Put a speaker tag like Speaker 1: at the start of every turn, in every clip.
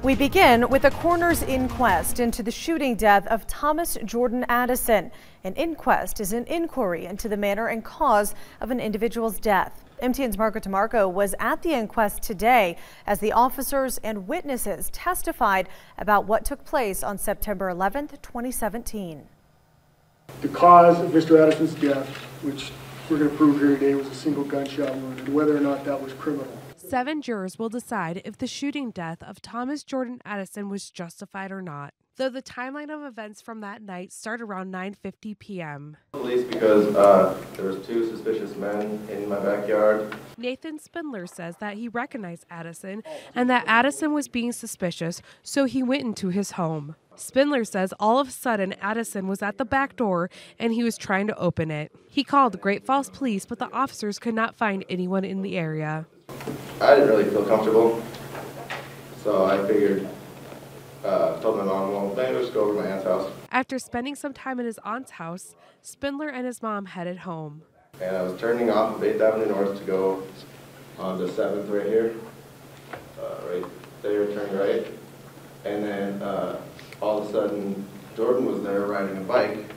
Speaker 1: We begin with the coroner's inquest into the shooting death of Thomas Jordan Addison. An inquest is an inquiry into the manner and cause of an individual's death. MTN's Margaret DeMarco was at the inquest today as the officers and witnesses testified about what took place on September 11th, 2017.
Speaker 2: The cause of Mr. Addison's death, which we're going to prove here today, was a single gunshot wound, and whether or not that was criminal.
Speaker 3: 7 jurors will decide if the shooting death of Thomas Jordan Addison was justified or not, though the timeline of events from that night start around 9:50 p.m.
Speaker 4: Police because there was 2 suspicious men in my backyard.
Speaker 3: Nathan Spindler says that he recognized Addison and that Addison was being suspicious, so he went into his home. Spindler says all of a sudden Addison was at the back door and he was trying to open it. He called Great Falls Police, but the officers could not find anyone in the area.
Speaker 4: I didn't really feel comfortable, so I figured, told my mom, well, maybe I'll just go over to my aunt's house.
Speaker 3: After spending some time in his aunt's house, Spindler and his mom headed home.
Speaker 4: And I was turning off of 8th Avenue North to go on the 7th right here. Right there, turn right. And then all of a sudden, Jordan was there riding a bike.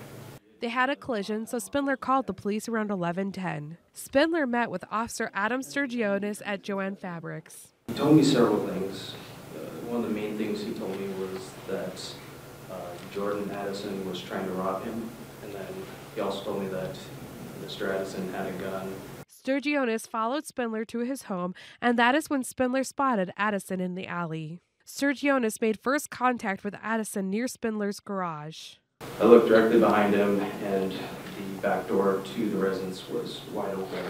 Speaker 3: They had a collision, so Spindler called the police around 11:10. Spindler met with Officer Adam Sturgionis at Joanne Fabrics.
Speaker 5: He told me several things. One of the main things he told me was that Jordan Addison was trying to rob him, and then he also told me that Mr. Addison had a gun.
Speaker 3: Sturgionis followed Spindler to his home, and that is when Spindler spotted Addison in the alley. Sturgionis made first contact with Addison near Spindler's garage.
Speaker 5: I looked directly behind him, and the back door to the residence was wide open.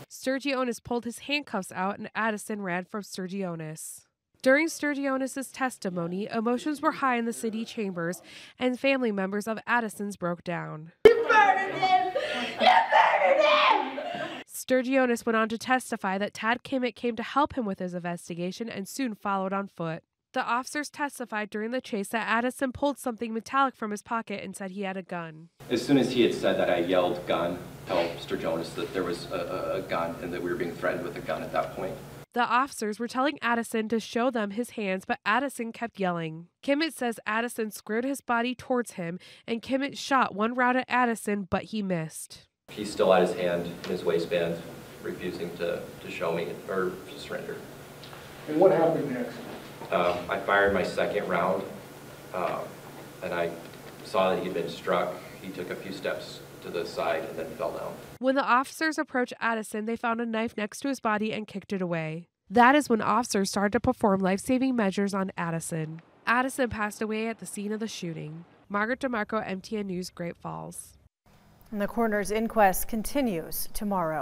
Speaker 3: Sturgionis pulled his handcuffs out, and Addison ran from Sturgionis. During Sturgionis' testimony, emotions were high in the city chambers, and family members of Addison's broke down.
Speaker 6: You murdered him! You murdered him!
Speaker 3: Sturgionis went on to testify that Tad Kimmett came to help him with his investigation and soon followed on foot. The officers testified during the chase that Addison pulled something metallic from his pocket and said he had a gun.
Speaker 7: As soon as he had said that, I yelled gun, told Sturgionis that there was a gun and that we were being threatened with a gun at that point.
Speaker 3: The officers were telling Addison to show them his hands, but Addison kept yelling. Kimmett says Addison squared his body towards him, and Kimmett shot one round at Addison, but he missed.
Speaker 7: He still had his hand in his waistband, refusing to show me or to surrender.
Speaker 2: And what happened next?
Speaker 7: I fired my second round, and I saw that he'd been struck. He took a few steps to the side and then fell down.
Speaker 3: When the officers approached Addison, they found a knife next to his body and kicked it away. That is when officers started to perform life-saving measures on Addison. Addison passed away at the scene of the shooting. Margaret DeMarco, MTN News, Great Falls.
Speaker 1: And the coroner's inquest continues tomorrow.